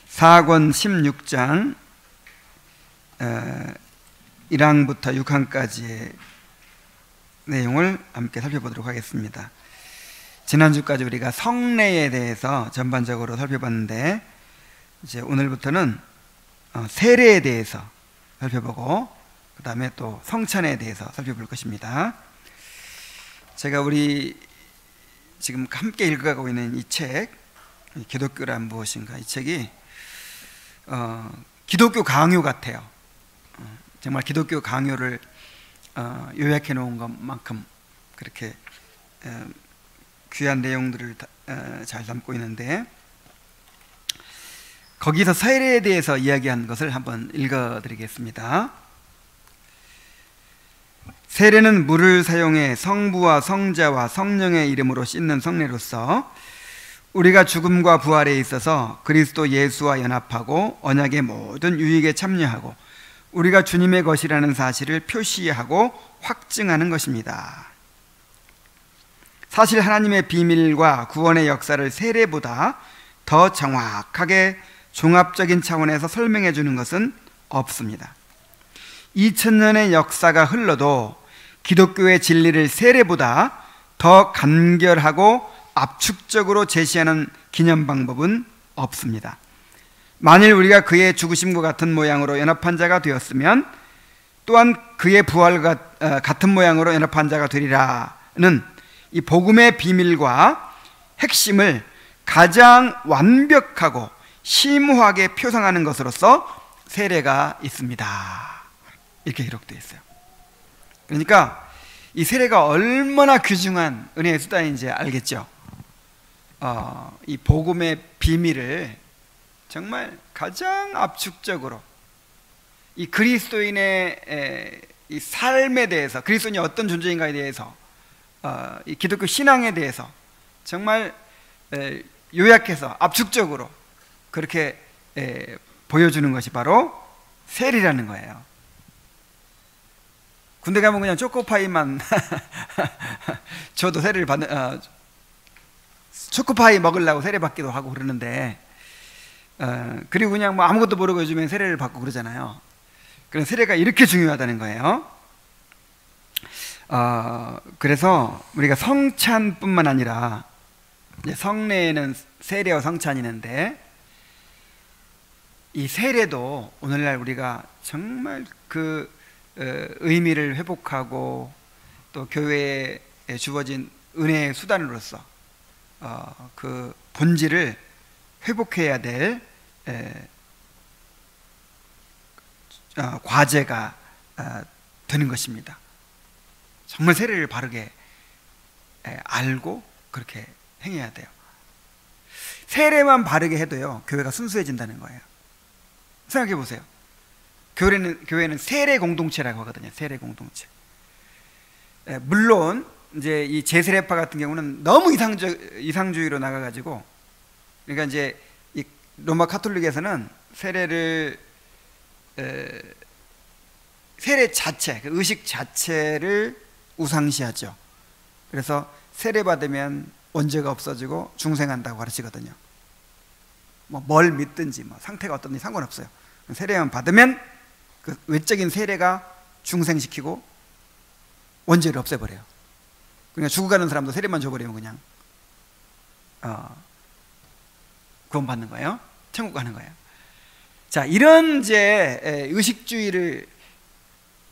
사권 16장 1항부터 6항까지의 내용을 함께 살펴보도록 하겠습니다. 지난주까지 우리가 성례에 대해서 전반적으로 살펴봤는데, 이제 오늘부터는 세례에 대해서 살펴보고, 그 다음에 또 성찬에 대해서 살펴볼 것입니다. 제가 우리 지금 함께 읽어가고 있는 이 책, 기독교란 무엇인가, 이 책이 기독교 강요 같아요. 정말 기독교 강요를 요약해 놓은 것만큼 그렇게 귀한 내용들을 잘 담고 있는데, 거기서 세례에 대해서 이야기한 것을 한번 읽어드리겠습니다. 세례는 물을 사용해 성부와 성자와 성령의 이름으로 씻는 성례로서 우리가 죽음과 부활에 있어서 그리스도 예수와 연합하고 언약의 모든 유익에 참여하고 우리가 주님의 것이라는 사실을 표시하고 확증하는 것입니다. 사실 하나님의 비밀과 구원의 역사를 세례보다 더 정확하게 종합적인 차원에서 설명해 주는 것은 없습니다. 2000년의 역사가 흘러도 기독교의 진리를 세례보다 더 간결하고 압축적으로 제시하는 기념 방법은 없습니다. 만일 우리가 그의 죽으심과 같은 모양으로 연합한 자가 되었으면 또한 그의 부활과 같은 모양으로 연합한 자가 되리라는 이 복음의 비밀과 핵심을 가장 완벽하고 심오하게 표상하는 것으로서 세례가 있습니다. 이렇게 기록되어 있어요. 그러니까 이 세례가 얼마나 귀중한 은혜의 수단인지 알겠죠? 이 복음의 비밀을 정말 가장 압축적으로 이 그리스도인의 이 삶에 대해서, 그리스도인이 어떤 존재인가에 대해서, 이 기독교 신앙에 대해서 정말 요약해서 압축적으로 그렇게 보여주는 것이 바로 세례라는 거예요. 군대 가면 그냥 초코파이만 저도 세례를 받는, 초코파이 먹으려고 세례 받기도 하고 그러는데, 그리고 그냥 뭐 아무것도 모르고 요즘엔 세례를 받고 그러잖아요. 그런 세례가 이렇게 중요하다는 거예요. 그래서 우리가 성찬뿐만 아니라, 성례에는 세례와 성찬이 있는데, 이 세례도 오늘날 우리가 정말 그 의미를 회복하고 또 교회에 주어진 은혜의 수단으로서 그 본질을 회복해야 될 과제가 되는 것입니다. 정말 세례를 바르게 알고 그렇게 행해야 돼요. 세례만 바르게 해도요, 교회가 순수해진다는 거예요. 생각해 보세요. 교회는 세례 공동체라고 하거든요. 세례 공동체. 물론 이제 이 제세례파 같은 경우는 너무 이상주의로 나가가지고, 그러니까 이제 이 로마 카톨릭에서는 세례 자체, 그 의식 자체를 우상시하죠. 그래서 세례 받으면 원죄가 없어지고 중생한다고 가르치거든요. 뭐 뭘 믿든지 뭐 상태가 어떤지 상관없어요. 세례만 받으면 그 외적인 세례가 중생시키고 원죄를 없애버려요. 그러니까 죽어가는 사람도 세례만 줘버리면 그냥 구원받는 거예요. 천국 가는 거예요. 자, 이런 이제 의식주의를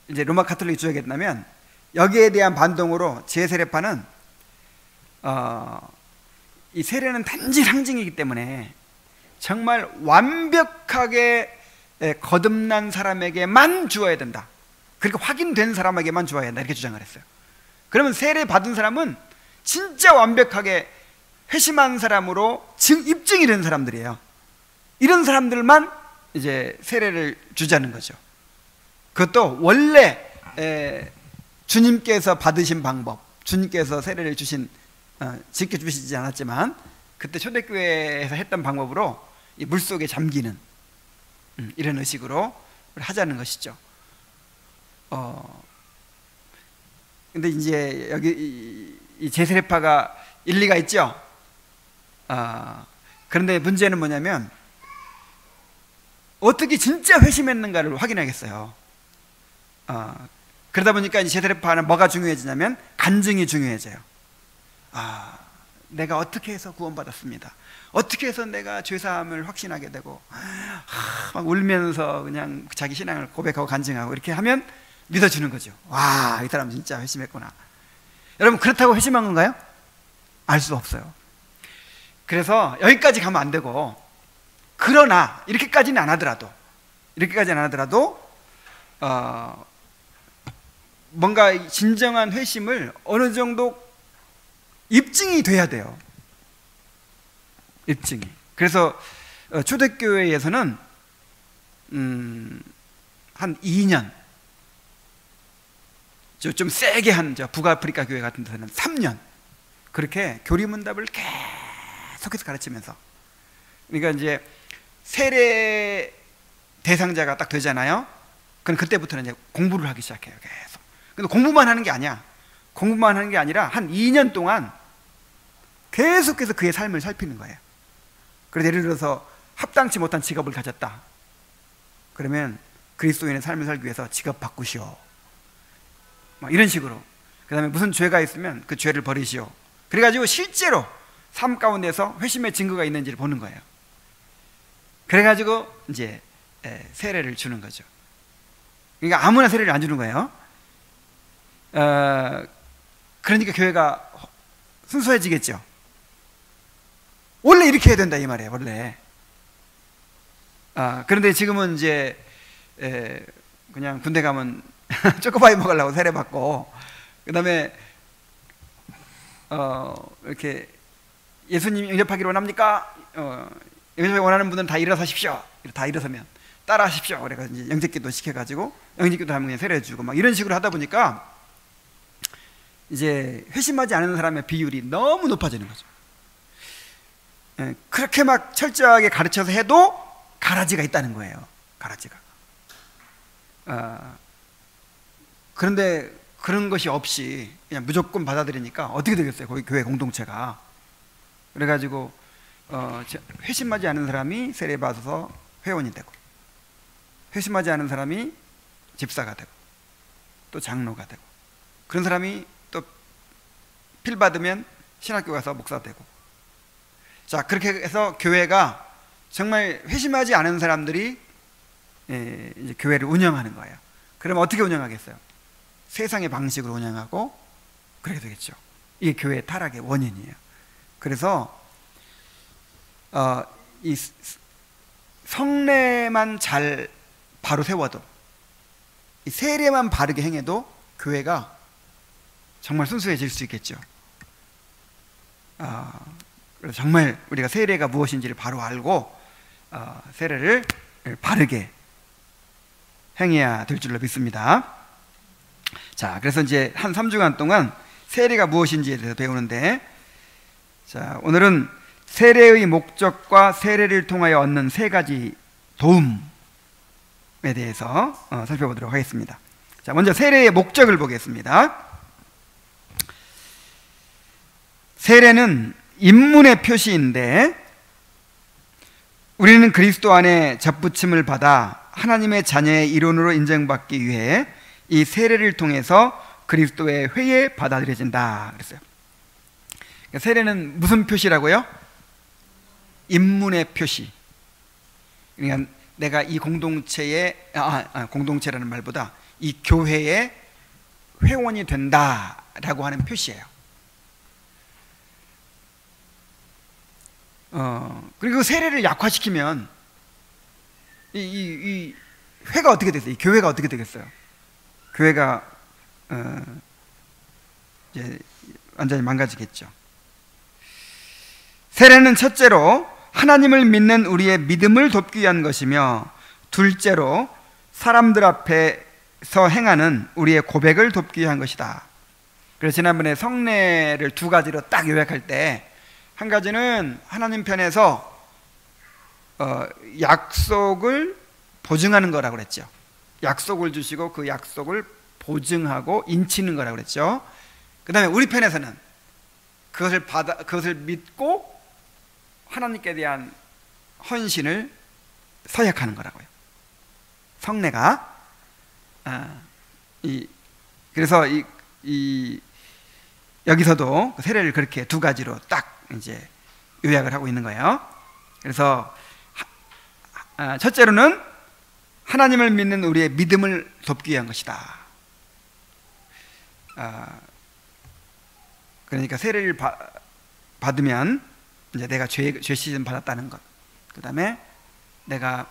이제 로마 카톨릭이 주장했다면, 여기에 대한 반동으로 제세례파는 이 세례는 단지 상징이기 때문에 정말 완벽하게 거듭난 사람에게만 주어야 된다. 그러니까 확인된 사람에게만 주어야 된다. 이렇게 주장을 했어요. 그러면 세례 받은 사람은 진짜 완벽하게 회심한 사람으로 입증이 된 사람들이에요. 이런 사람들만 이제 세례를 주자는 거죠. 그것도 원래 주님께서 받으신 방법, 주님께서 세례를 지켜주시지 않았지만 그때 초대교회에서 했던 방법으로 이 물속에 잠기는 이런 의식으로 하자는 것이죠. 근데 이제 여기 이 제세례파가 일리가 있죠. 그런데 문제는 뭐냐면 어떻게 진짜 회심했는가를 확인하겠어요. 그러다 보니까 이제 제세례파는 뭐가 중요해지냐면 간증이 중요해져요. 내가 어떻게 해서 구원받았습니다. 어떻게 해서 내가 죄사함을 확신하게 되고 막 울면서 그냥 자기 신앙을 고백하고 간증하고 이렇게 하면 믿어주는 거죠. 와, 이 사람 진짜 회심했구나. 여러분, 그렇다고 회심한 건가요? 알 수 없어요. 그래서 여기까지 가면 안 되고, 그러나 이렇게까지는 안 하더라도 뭔가 진정한 회심을 어느 정도 입증이 돼야 돼요. 입증이. 그래서 초대교회에서는 한 2년, 좀 세게 한 북아프리카 교회 같은 데서는 3년 그렇게 교리문답을 계속해서 가르치면서, 그러니까 이제 세례 대상자가 딱 되잖아요. 그럼 그때부터는 이제 공부를 하기 시작해요. 계속. 근데 공부만 하는 게 아니야. 공부만 하는 게 아니라 한 2년 동안 계속해서 그의 삶을 살피는 거예요. 그래서 예를 들어서 합당치 못한 직업을 가졌다. 그러면 그리스도인의 삶을 살기 위해서 직업 바꾸시오. 막 이런 식으로. 그 다음에 무슨 죄가 있으면 그 죄를 버리시오. 그래가지고 실제로 삶 가운데서 회심의 증거가 있는지를 보는 거예요. 그래가지고 이제 세례를 주는 거죠. 그러니까 아무나 세례를 안 주는 거예요. 그러니까 교회가 순수해지겠죠. 원래 이렇게 해야 된다 이 말이에요. 원래. 그런데 지금은 이제 그냥 군대 가면 초코파이 먹으려고 세례 받고, 그 다음에 이렇게 예수님 영접하기를 원합니까? 영접하기 원하는 분들은 다 일어서십시오. 다 일어서면 따라하십시오. 그래서 이제 영접기도 시켜가지고 영접기도 하면 세례 주고 막 이런 식으로 하다 보니까 이제 회심하지 않은 사람의 비율이 너무 높아지는 거죠. 그렇게 막 철저하게 가르쳐서 해도 가라지가 있다는 거예요. 가라지가. 그런데 그런 것이 없이 그냥 무조건 받아들이니까 어떻게 되겠어요? 거기 교회 공동체가. 그래가지고 회심하지 않은 사람이 세례 받아서 회원이 되고, 회심하지 않은 사람이 집사가 되고, 또 장로가 되고, 그런 사람이 또 필 받으면 신학교 가서 목사 되고. 자, 그렇게 해서 교회가 정말 회심하지 않은 사람들이 이제 교회를 운영하는 거예요. 그러면 어떻게 운영하겠어요? 세상의 방식으로 운영하고 그렇게 되겠죠. 이게 교회의 타락의 원인이에요. 그래서 이 성례만 잘 바로 세워도, 이 세례만 바르게 행해도 교회가 정말 순수해질 수 있겠죠. 그래서 정말 우리가 세례가 무엇인지를 바로 알고 세례를 바르게 행해야 될 줄로 믿습니다. 자, 그래서 이제 한 3주간 동안 세례가 무엇인지에 대해서 배우는데, 자, 오늘은 세례의 목적과 세례를 통하여 얻는 3가지 도움에 대해서 살펴보도록 하겠습니다. 자, 먼저 세례의 목적을 보겠습니다. 세례는 입문의 표시인데, 우리는 그리스도 안에 접붙임을 받아 하나님의 자녀의 일원으로 인정받기 위해 이 세례를 통해서 그리스도의 회에 받아들여진다 그랬어요. 세례는 무슨 표시라고요? 입문의 표시. 그러니까 내가 이 공동체의 공동체라는 말보다 이 교회의 회원이 된다라고 하는 표시예요. 그리고 세례를 약화시키면 이 회가 어떻게 됐어요? 이 교회가 어떻게 되겠어요? 교회가 이제 완전히 망가지겠죠. 세례는 첫째로 하나님을 믿는 우리의 믿음을 돕기 위한 것이며, 둘째로 사람들 앞에서 행하는 우리의 고백을 돕기 위한 것이다. 그래서 지난번에 성례를 2가지로 딱 요약할 때, 한 가지는 하나님 편에서 약속을 보증하는 거라고 그랬죠. 약속을 주시고 그 약속을 보증하고 인치는 거라고 그랬죠. 그 다음에 우리 편에서는 그것을 믿고 하나님께 대한 헌신을 서약하는 거라고요. 성례가. 그래서 여기서도 세례를 그렇게 두 가지로 딱 이제 요약을 하고 있는 거예요. 그래서 첫째로는 하나님을 믿는 우리의 믿음을 돕기 위한 것이다. 그러니까 세례를 받으면 이제 내가 죄 씻음 받았다는 것, 그 다음에 내가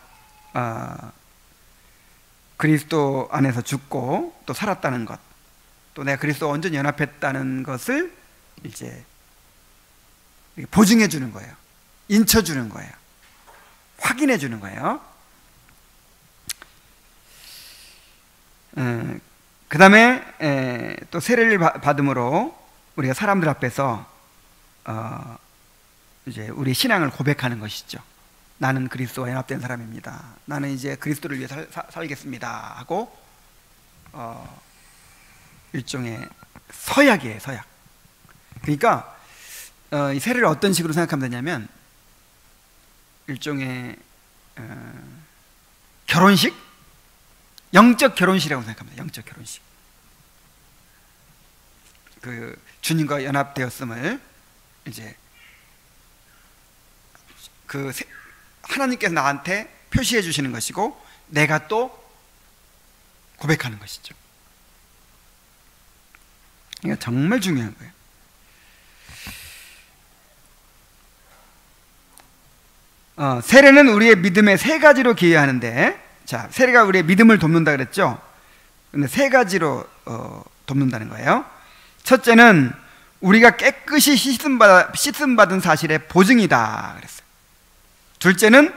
그리스도 안에서 죽고 또 살았다는 것, 또 내가 그리스도와 온전히 연합했다는 것을 이제 보증해 주는 거예요. 인쳐 주는 거예요. 확인해 주는 거예요. 그 다음에 또 세례를 받음으로 우리가 사람들 앞에서 이제 우리 신앙을 고백하는 것이죠. 나는 그리스도와 연합된 사람입니다. 나는 이제 그리스도를 위해 살겠습니다 하고 일종의 서약이에요. 서약. 그러니까 이 세례를 어떤 식으로 생각하면 되냐면 일종의 결혼식? 영적 결혼식이라고 생각합니다. 영적 결혼식. 그 주님과 연합되었음을 이제 하나님께서 나한테 표시해 주시는 것이고 내가 또 고백하는 것이죠. 이게 정말 중요한 거예요. 세례는 우리의 믿음의 세 가지로 기여하는데, 자, 세례가 우리의 믿음을 돕는다 그랬죠? 근데 세 가지로 돕는다는 거예요. 첫째는 우리가 깨끗이 씻음받은 사실의 보증이다 그랬어요. 둘째는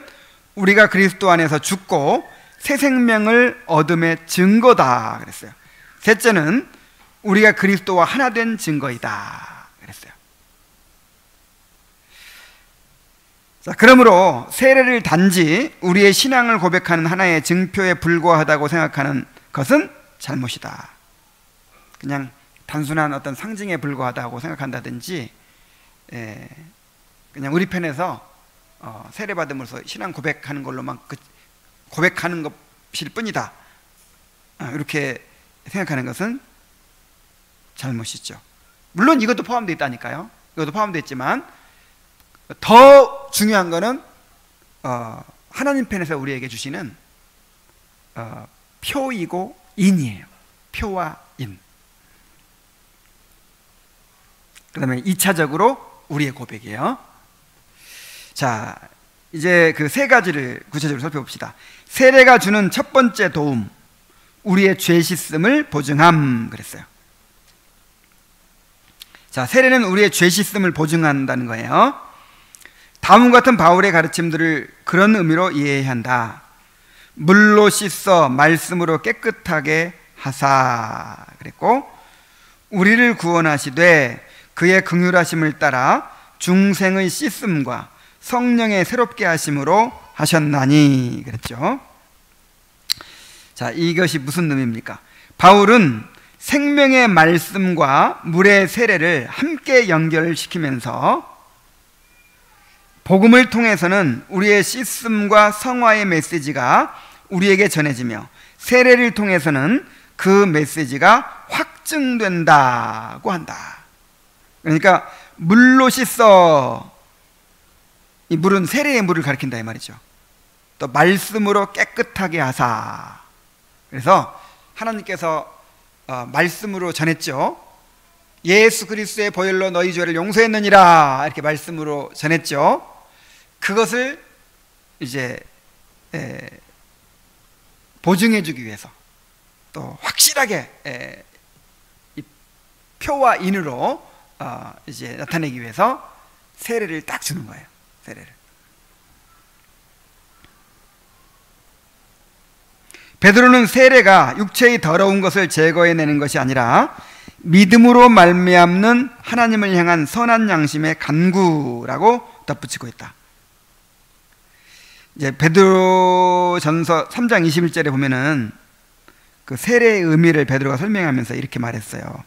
우리가 그리스도 안에서 죽고 새 생명을 얻음의 증거다 그랬어요. 셋째는 우리가 그리스도와 하나 된 증거이다 그랬어요. 자, 그러므로 세례를 단지 우리의 신앙을 고백하는 하나의 증표에 불과하다고 생각하는 것은 잘못이다. 그냥 단순한 어떤 상징에 불과하다고 생각한다든지, 그냥 우리 편에서 세례 받음으로써 신앙 고백하는 걸로만 고백하는 것일 뿐이다, 이렇게 생각하는 것은 잘못이죠. 물론 이것도 포함되어 있다니까요. 이것도 포함되어 있지만 더 중요한 거는 하나님 편에서 우리에게 주시는 표이고 인이에요. 표와 인. 그 다음에 2차적으로 우리의 고백이에요. 자, 이제 그 세 가지를 구체적으로 살펴봅시다. 세례가 주는 첫 번째 도움, 우리의 죄 씻음을 보증함 그랬어요. 자, 세례는 우리의 죄 씻음을 보증한다는 거예요. 다음과 같은 바울의 가르침들을 그런 의미로 이해해야 한다. 물로 씻어 말씀으로 깨끗하게 하사 그랬고, 우리를 구원하시되 그의 긍휼하심을 따라 중생의 씻음과 성령의 새롭게 하심으로 하셨나니 그랬죠. 자, 이것이 무슨 의미입니까? 바울은 생명의 말씀과 물의 세례를 함께 연결시키면서 복음을 통해서는 우리의 씻음과 성화의 메시지가 우리에게 전해지며 세례를 통해서는 그 메시지가 확증된다고 한다. 그러니까 물로 씻어, 이 물은 세례의 물을 가리킨다 이 말이죠. 또 말씀으로 깨끗하게 하사. 그래서 하나님께서 말씀으로 전했죠. 예수 그리스도의 보혈로 너희 죄를 용서했느니라 이렇게 말씀으로 전했죠. 그것을 이제 보증해 주기 위해서, 또 확실하게 이 표와 인으로 이제 나타내기 위해서 세례를 딱 주는 거예요. 세례를. 베드로는 세례가 육체의 더러운 것을 제거해내는 것이 아니라 믿음으로 말미암는 하나님을 향한 선한 양심의 간구라고 덧붙이고 있다. 이제 베드로전서 3장 21절에 보면은 그 세례의 의미를 베드로가 설명하면서 이렇게 말했어요.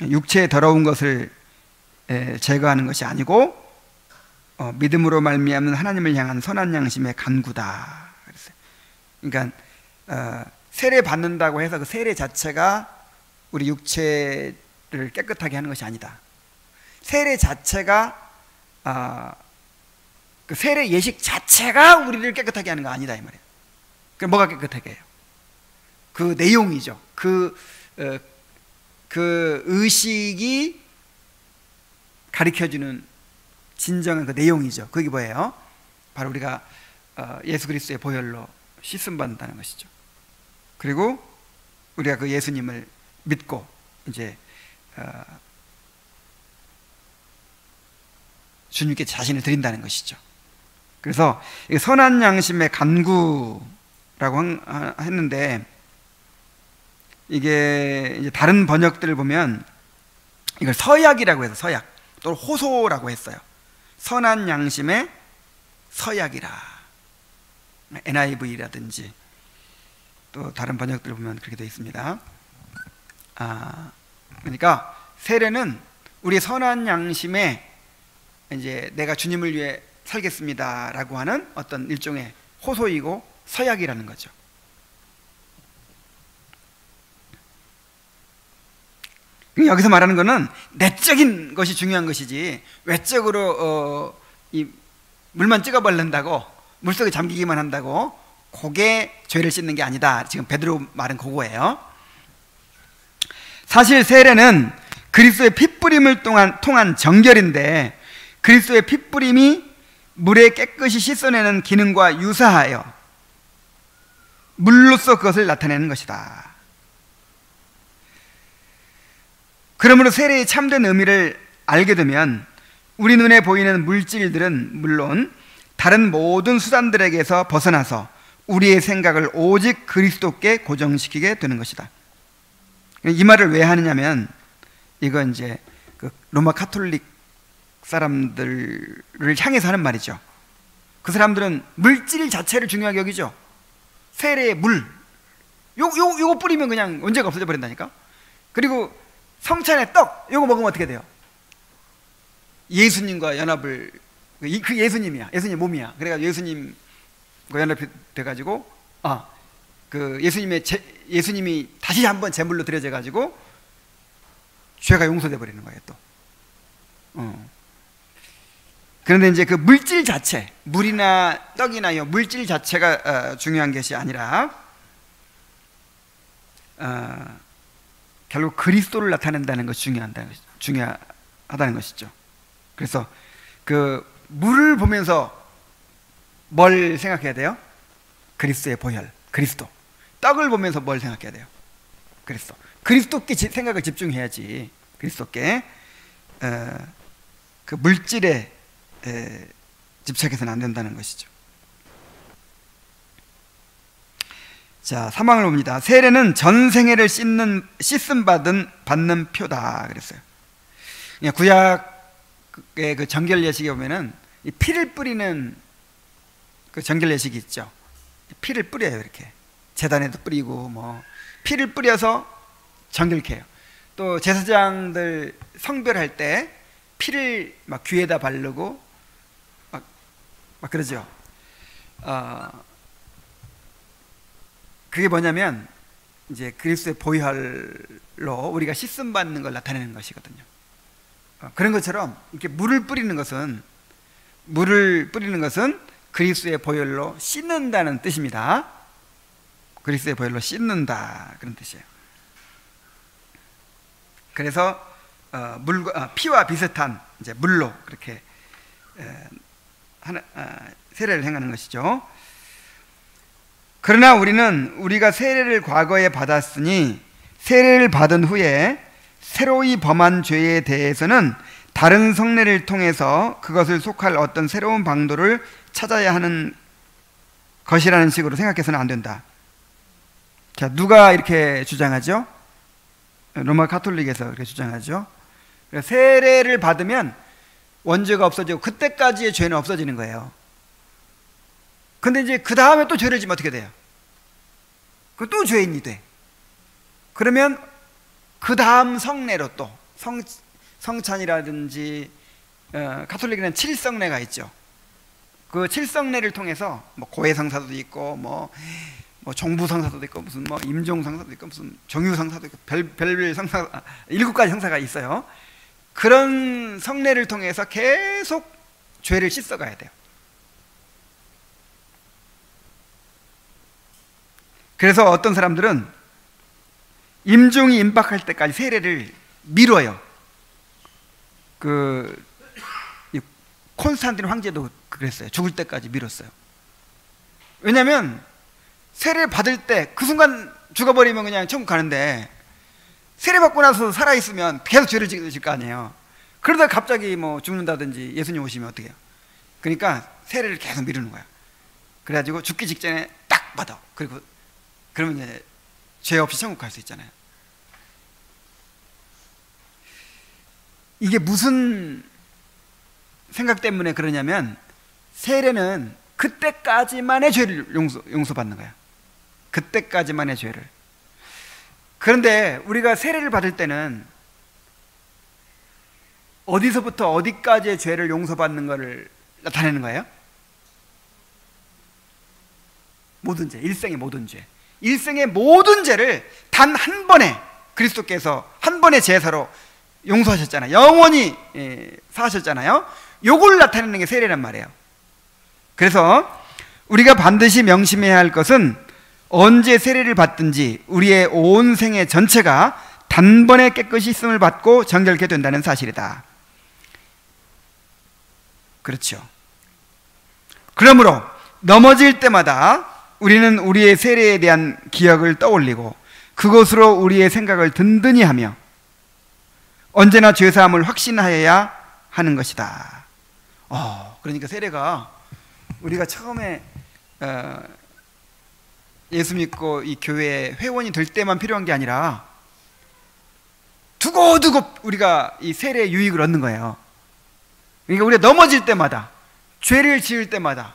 육체의 더러운 것을 제거하는 것이 아니고 믿음으로 말미암는 하나님을 향한 선한 양심의 간구다 그랬어요. 그러니까 세례 받는다고 해서 그 세례 자체가 우리 육체를 깨끗하게 하는 것이 아니다. 세례 자체가 그 세례 예식 자체가 우리를 깨끗하게 하는 거 아니다 이 말이에요. 그럼 뭐가 깨끗하게 해요? 그 내용이죠. 그 의식이 가르쳐주는 진정한 그 내용이죠. 그게 뭐예요? 바로 우리가 예수 그리스도의 보혈로 씻음 받는다는 것이죠. 그리고 우리가 그 예수님을 믿고 이제 주님께 자신을 드린다는 것이죠. 그래서 선한 양심의 간구라고 했는데, 이게 이제 다른 번역들을 보면 이걸 서약이라고 해서 서약, 또 호소라고 했어요. 선한 양심의 서약이라. NIV라든지 또 다른 번역들을 보면 그렇게 되어 있습니다. 그러니까 세례는 우리 선한 양심에 이제 내가 주님을 위해 살겠습니다라고 하는 어떤 일종의 호소이고 서약이라는 거죠. 여기서 말하는 것은 내적인 것이 중요한 것이지, 외적으로 이 물만 찍어버린다고, 물속에 잠기기만 한다고 그게 죄를 씻는 게 아니다. 지금 베드로 말은 그거예요. 사실 세례는 그리스도의 핏뿌림을 통한 정결인데, 그리스도의 핏뿌림이 물에 깨끗이 씻어내는 기능과 유사하여 물로서 그것을 나타내는 것이다. 그러므로 세례의 참된 의미를 알게 되면 우리 눈에 보이는 물질들은 물론 다른 모든 수단들에게서 벗어나서 우리의 생각을 오직 그리스도께 고정시키게 되는 것이다. 이 말을 왜 하느냐면, 이건 이제 그 로마 카톨릭 사람들을 향해서 하는 말이죠. 그 사람들은 물질 자체를 중요하게 여기죠. 세례의 물, 요거 뿌리면 그냥 언제가 없어져 버린다니까. 그리고 성찬의 떡, 요거 먹으면 어떻게 돼요? 예수님과 연합을, 그 예수님이야, 예수님 몸이야. 그래가지고 예수님과 연합이 돼가지고 그 예수님이 다시 한번 제물로 드려져 가지고 죄가 용서돼 버리는 거예요 또. 그런데 이제 그 물질 자체, 물이나 떡이나 이 물질 자체가 중요한 것이 아니라 결국 그리스도를 나타낸다는 것이 중요하다는 것이죠. 그래서 그 물을 보면서 뭘 생각해야 돼요? 그리스도의 보혈, 그리스도. 떡을 보면서 뭘 생각해야 돼요? 그리스도. 그리스도께 생각을 집중해야지. 그리스도께 그 물질에 집착해서는 안 된다는 것이죠. 자, 3항을 봅니다. 세례는 전생애를 씻음 받는 표다 그랬어요. 구약의 그 정결 예식에 보면은 이 피를 뿌리는 그 정결 예식이 있죠. 피를 뿌려요. 이렇게 제단에도 뿌리고 뭐 피를 뿌려서 정결케 해요. 또 제사장들 성별할 때 피를 막 귀에다 바르고 막 그러죠. 그게 뭐냐면 이제 그리스도의 보혈로 우리가 씻음 받는 걸 나타내는 것이거든요. 그런 것처럼 이렇게 물을 뿌리는 것은 그리스도의 보혈로 씻는다는 뜻입니다. 그리스도의 보혈로 씻는다, 그런 뜻이에요. 그래서 피와 비슷한 이제 물로 그렇게 세례를 행하는 것이죠. 그러나 우리가 세례를 과거에 받았으니 세례를 받은 후에 새로이 범한 죄에 대해서는 다른 성례를 통해서 그것을 속할 어떤 새로운 방도를 찾아야 하는 것이라는 식으로 생각해서는 안 된다. 자, 누가 이렇게 주장하죠? 로마 카톨릭에서 그렇게 주장하죠. 세례를 받으면 원죄가 없어지고 그때까지의 죄는 없어지는 거예요. 근데 이제 그 다음에 또 죄를 지면 어떻게 돼요? 그 또 죄인이 돼. 그러면 그 다음 성례로 또 성찬이라든지 카톨릭에는 7성례가 있죠. 그 7성례를 통해서 뭐 고해성사도 있고 뭐 뭐 종부 상사도 있고 무슨 뭐 임종 상사도 있고 무슨 정유 상사도 있고 별별 상사 7가지 상사가 있어요. 그런 성례를 통해서 계속 죄를 씻어가야 돼요. 그래서 어떤 사람들은 임종이 임박할 때까지 세례를 미뤄요. 콘스탄틴 황제도 그랬어요. 죽을 때까지 미뤘어요. 왜냐하면 세례를 받을 때 그 순간 죽어버리면 그냥 천국 가는데, 세례 받고 나서 살아있으면 계속 죄를 지을 거 아니에요. 그러다 갑자기 뭐 죽는다든지 예수님 오시면 어떻게 해요? 그러니까 세례를 계속 미루는 거야. 그래가지고 죽기 직전에 딱 받아. 그리고 그러면 이제 죄 없이 천국 갈 수 있잖아요. 이게 무슨 생각 때문에 그러냐면, 세례는 그때까지만의 죄를 용서받는 거야. 그때까지만의 죄를. 그런데 우리가 세례를 받을 때는 어디서부터 어디까지의 죄를 용서받는 것을 나타내는 거예요? 모든 죄, 일생의 모든 죄. 일생의 모든 죄를 단 한 번에 그리스도께서 한 번의 제사로 용서하셨잖아요. 영원히 사하셨잖아요. 요걸 나타내는 게 세례란 말이에요. 그래서 우리가 반드시 명심해야 할 것은, 언제 세례를 받든지 우리의 온 생애 전체가 단번에 깨끗이 씻음을 받고 정결케 된다는 사실이다. 그렇죠. 그러므로 넘어질 때마다 우리는 우리의 세례에 대한 기억을 떠올리고 그것으로 우리의 생각을 든든히 하며 언제나 죄사함을 확신하여야 하는 것이다. 그러니까 세례가 우리가 처음에 예수 믿고 이 교회에 회원이 될 때만 필요한 게 아니라 두고두고 우리가 이 세례의 유익을 얻는 거예요. 그러니까 우리가 넘어질 때마다, 죄를 지을 때마다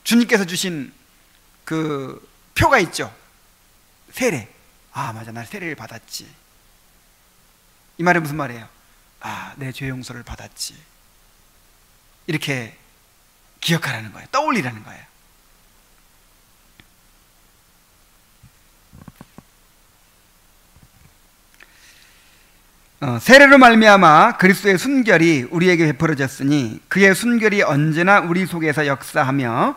주님께서 주신 그 표가 있죠. 세례. 맞아, 나 세례를 받았지. 이 말은 무슨 말이에요? 내 죄 용서를 받았지. 이렇게 기억하라는 거예요. 떠올리라는 거예요. 세례로 말미암아 그리스도의 순결이 우리에게 베풀어졌으니 그의 순결이 언제나 우리 속에서 역사하며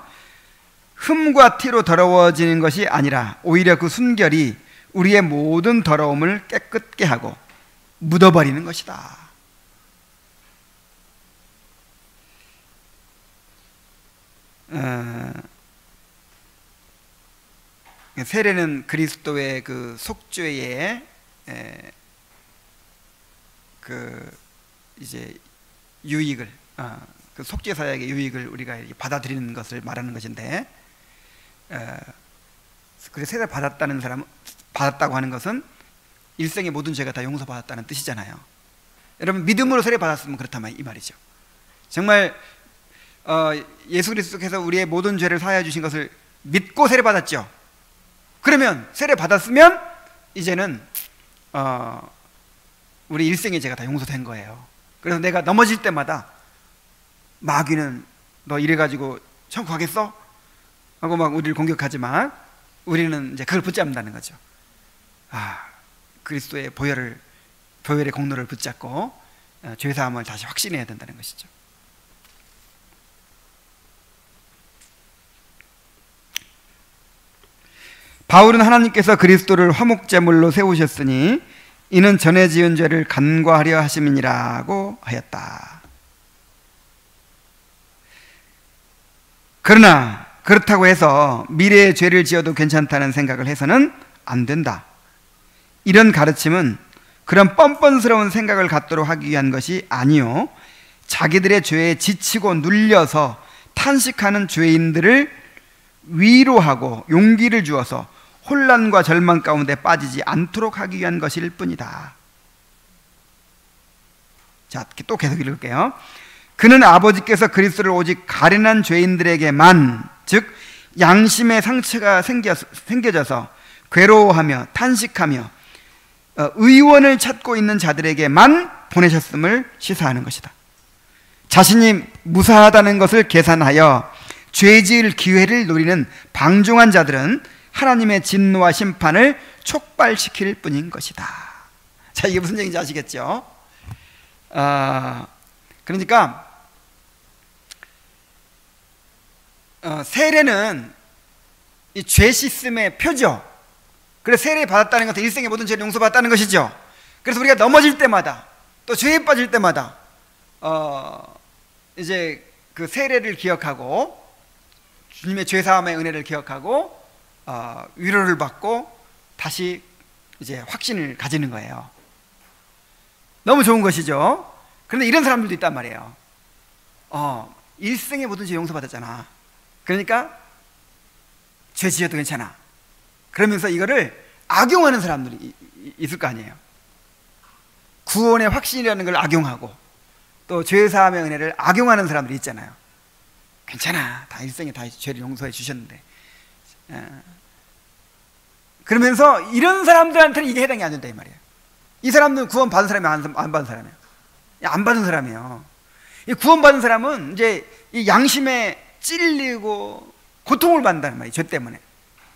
흠과 티로 더러워지는 것이 아니라 오히려 그 순결이 우리의 모든 더러움을 깨끗게 하고 묻어버리는 것이다. 세례는 그리스도의 그 속죄의 이제 유익을, 그 속죄 사역의 유익을 우리가 받아들이는 것을 말하는 것인데, 그래서 세례 받았다는 사람은, 받았다고 하는 것은 일생의 모든 죄가 다 용서받았다는 뜻이잖아요. 여러분, 믿음으로 세례 받았으면 그렇다면 이 말이죠. 정말 예수 그리스도께서 우리의 모든 죄를 사하여 주신 것을 믿고 세례 받았죠. 그러면 세례 받았으면 이제는 우리 일생의 죄가 다 용서된 거예요. 그래서 내가 넘어질 때마다 마귀는 너 이래가지고 천국 가겠어? 하고 막 우리를 공격하지만 우리는 이제 그걸 붙잡는다는 거죠. 그리스도의 보혈의 공로를 붙잡고 죄사함을 다시 확신해야 된다는 것이죠. 바울은 하나님께서 그리스도를 화목제물로 세우셨으니 이는 전에 지은 죄를 간과하려 하심이니라고 하였다. 그러나 그렇다고 해서 미래의 죄를 지어도 괜찮다는 생각을 해서는 안 된다. 이런 가르침은 그런 뻔뻔스러운 생각을 갖도록 하기 위한 것이 아니요, 자기들의 죄에 지치고 눌려서 탄식하는 죄인들을 위로하고 용기를 주어서 혼란과 절망 가운데 빠지지 않도록 하기 위한 것일 뿐이다. 자, 또 계속 읽을게요. 그는 아버지께서 그리스도를 오직 가련한 죄인들에게만, 즉 양심의 상처가 생겨져서 괴로워하며 탄식하며 의원을 찾고 있는 자들에게만 보내셨음을 시사하는 것이다. 자신이 무사하다는 것을 계산하여 죄지을 기회를 노리는 방종한 자들은 하나님의 진노와 심판을 촉발시킬 뿐인 것이다. 자, 이게 무슨 얘기인지 아시겠죠? 그러니까 세례는 이 죄 씻음의 표죠. 그래서 세례 받았다는 것은 일생의 모든 죄를 용서받았다는 것이죠. 그래서 우리가 넘어질 때마다 또 죄에 빠질 때마다 이제 그 세례를 기억하고 주님의 죄 사함의 은혜를 기억하고 위로를 받고 다시 이제 확신을 가지는 거예요. 너무 좋은 것이죠. 그런데 이런 사람들도 있단 말이에요. 일생의 모든 죄 용서받았잖아. 그러니까 죄 지어도 괜찮아. 그러면서 이거를 악용하는 사람들이 있을 거 아니에요. 구원의 확신이라는 걸 악용하고 또 죄 사함의 은혜를 악용하는 사람들이 있잖아요. 괜찮아, 다 일생에 다 죄를 용서해 주셨는데. 그러면서 이런 사람들한테는 이게 해당이 안 된다 이 말이에요. 이 사람들은 구원 받은 사람이 안 받은 사람이에요. 안 받은 사람이에요. 이 구원 받은 사람은 이제 이 양심에 찔리고 고통을 받는다는 말이에요. 죄 때문에.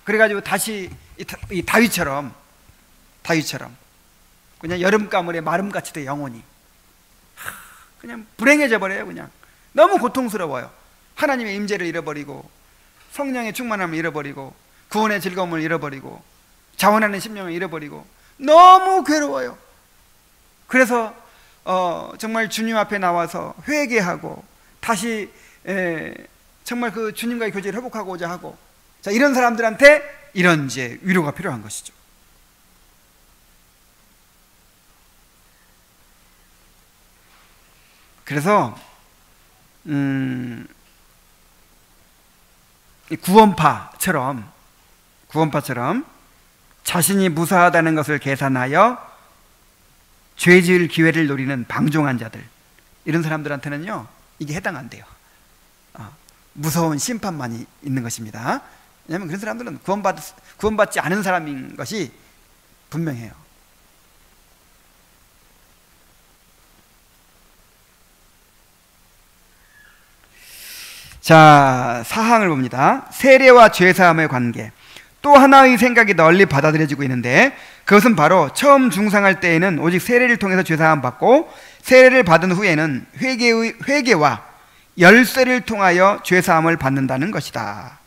그래가지고 다시 이 다윗처럼 그냥 여름가물에 마름같이 돼 영혼이 그냥 불행해져 버려요. 그냥 너무 고통스러워요. 하나님의 임재를 잃어버리고 성령의 충만함을 잃어버리고 구원의 즐거움을 잃어버리고 자원하는 심령을 잃어버리고 너무 괴로워요. 그래서 정말 주님 앞에 나와서 회개하고 다시 정말 그 주님과의 교제를 회복하고자 하고, 자, 이런 사람들한테 이런 이제 위로가 필요한 것이죠. 그래서 이 구원파처럼 자신이 무사하다는 것을 계산하여 죄 지을 기회를 노리는 방종한 자들, 이런 사람들한테는요 이게 해당 안 돼요. 무서운 심판만이 있는 것입니다. 왜냐하면 그런 사람들은 구원받지 않은 사람인 것이 분명해요. 자, 사항을 봅니다. 세례와 죄사함의 관계. 또 하나의 생각이 널리 받아들여지고 있는데, 그것은 바로 처음 중상할 때에는 오직 세례를 통해서 죄사함 받고, 세례를 받은 후에는 회개와 열쇠를 통하여 죄사함을 받는다는 것이다.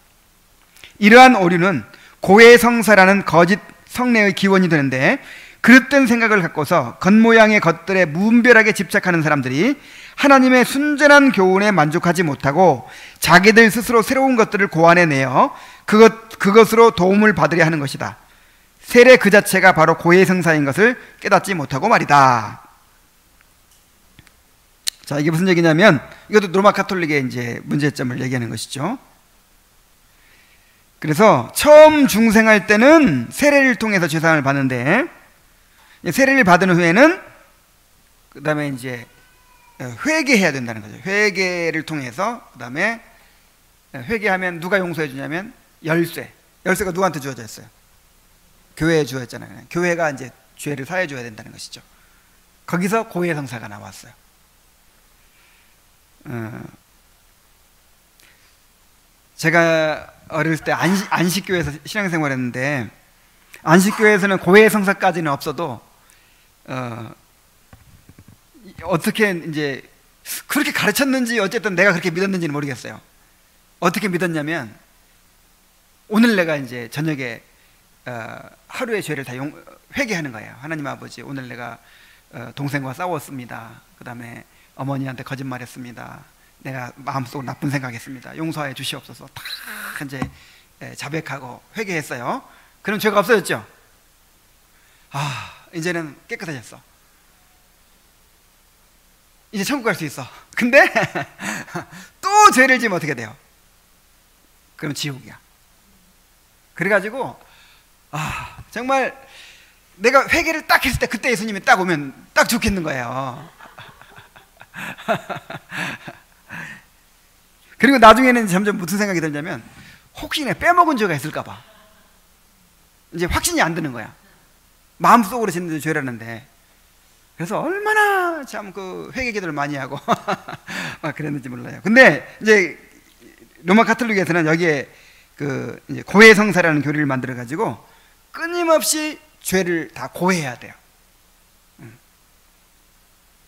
이러한 오류는 고해성사라는 거짓 성례의 기원이 되는데, 그릇된 생각을 갖고서 겉모양의 것들에 무분별하게 집착하는 사람들이 하나님의 순전한 교훈에 만족하지 못하고 자기들 스스로 새로운 것들을 고안해내어 그것으로 도움을 받으려 하는 것이다. 세례 그 자체가 바로 고해성사인 것을 깨닫지 못하고 말이다. 자, 이게 무슨 얘기냐면, 이것도 로마 카톨릭의 이제 문제점을 얘기하는 것이죠. 그래서 처음 중생할 때는 세례를 통해서 죄사함을 받는데, 세례를 받은 후에는 그 다음에 이제 회개해야 된다는 거죠. 회개를 통해서 그 다음에 회개하면 누가 용서해 주냐면 열쇠가 누구한테 주어져 있어요? 교회에 주어졌잖아요. 교회가 이제 죄를 사해 줘야 된다는 것이죠. 거기서 고해성사가 나왔어요. 제가 어릴 때 안식교회에서 신앙생활 했는데, 안식교회에서는 고해성사까지는 없어도 어떻게 이제 그렇게 가르쳤는지 어쨌든 내가 그렇게 믿었는지는 모르겠어요. 어떻게 믿었냐면, 오늘 내가 이제 저녁에 하루의 죄를 다 회개하는 거예요. 하나님 아버지, 오늘 내가 동생과 싸웠습니다. 그 다음에 어머니한테 거짓말했습니다. 내가 마음속으로 나쁜 생각했습니다. 용서해 주시옵소서. 다 이제 자백하고 회개했어요. 그럼 죄가 없어졌죠? 이제는 깨끗해졌어. 이제 천국 갈 수 있어. 근데 또 죄를 지으면 어떻게 돼요? 그럼 지옥이야. 그래가지고 정말 내가 회개를 딱 했을 때 그때 예수님이 딱 오면 딱 좋겠는 거예요. 그리고 나중에는 점점 무슨 생각이 들냐면, 혹시 내가 빼먹은 죄가 있을까 봐 이제 확신이 안 드는 거야. 마음속으로 짓는 죄라는데. 그래서 얼마나 참 그 회개 기도를 많이 하고 막 그랬는지 몰라요. 근데 이제 로마 가톨릭에서는 여기에 이제 고해성사라는 교리를 만들어 가지고 끊임없이 죄를 다 고해해야 돼요.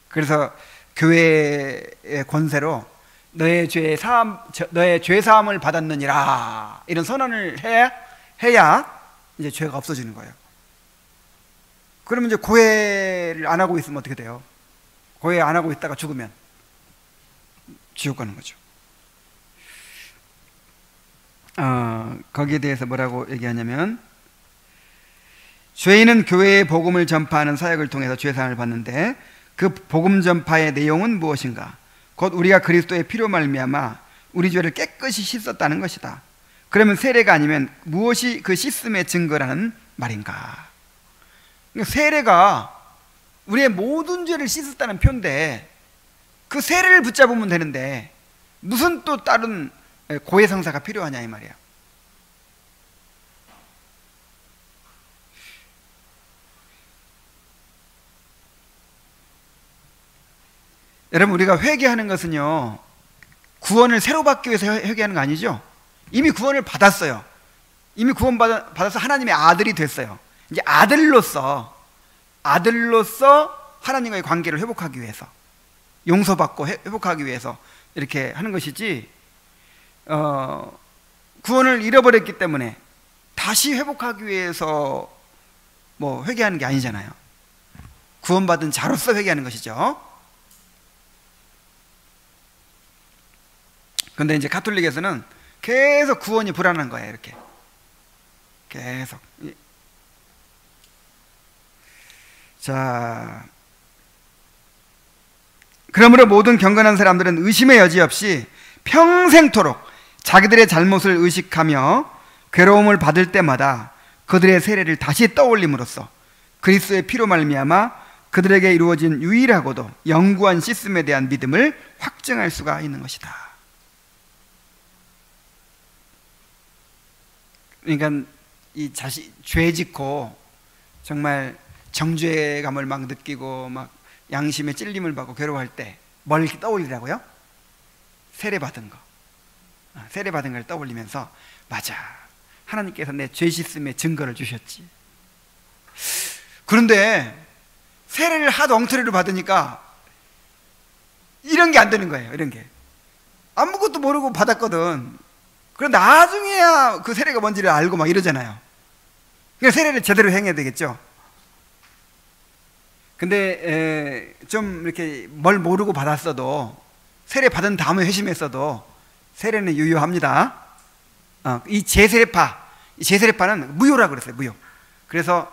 그래서 교회의 권세로 너의 죄 사함을 받았느니라 이런 선언을 해야 이제 죄가 없어지는 거예요. 그러면 이제 고해를 안 하고 있으면 어떻게 돼요? 고해 안 하고 있다가 죽으면 지옥 가는 거죠. 거기에 대해서 뭐라고 얘기하냐면, 죄인은 교회의 복음을 전파하는 사역을 통해서 죄사함을 받는데 그 복음 전파의 내용은 무엇인가? 곧 우리가 그리스도의 피로 말미암아 우리 죄를 깨끗이 씻었다는 것이다. 그러면 세례가 아니면 무엇이 그 씻음의 증거라는 말인가? 그러니까 세례가 우리의 모든 죄를 씻었다는 표인데 그 세례를 붙잡으면 되는데 무슨 또 다른 고해성사가 필요하냐 이 말이야. 여러분, 우리가 회개하는 것은요, 구원을 새로 받기 위해서 회개하는 거 아니죠? 이미 구원을 받았어요. 이미 구원 받아서 하나님의 아들이 됐어요. 이제 아들로서 하나님과의 관계를 회복하기 위해서, 용서받고 회복하기 위해서 이렇게 하는 것이지, 구원을 잃어버렸기 때문에 다시 회복하기 위해서 뭐 회개하는 게 아니잖아요. 구원받은 자로서 회개하는 것이죠. 근데 이제 가톨릭에서는 계속 구원이 불안한 거예요. 이렇게 계속. 자, 그러므로 모든 경건한 사람들은 의심의 여지 없이 평생토록 자기들의 잘못을 의식하며 괴로움을 받을 때마다 그들의 세례를 다시 떠올림으로써 그리스도의 피로 말미암아 그들에게 이루어진 유일하고도 영구한 씻음에 대한 믿음을 확증할 수가 있는 것이다. 그러니까 이 죄 짓고 정말 정죄감을 막 느끼고 막 양심의 찔림을 받고 괴로워할 때 뭘 이렇게 떠올리라고요? 세례 받은 거. 세례 받은 걸 떠올리면서, 맞아, 하나님께서 내 죄 씻음의 증거를 주셨지. 그런데 세례를 하도 엉터리로 받으니까 이런 게 안 되는 거예요. 이런 게 아무것도 모르고 받았거든. 그럼 나중에야 그 세례가 뭔지를 알고 막 이러잖아요. 그러니까 세례를 제대로 행해야 되겠죠. 근데 좀 이렇게 뭘 모르고 받았어도, 세례 받은 다음에 회심했어도 세례는 유효합니다. 이 제세례파는 무효라고 그랬어요. 무효. 그래서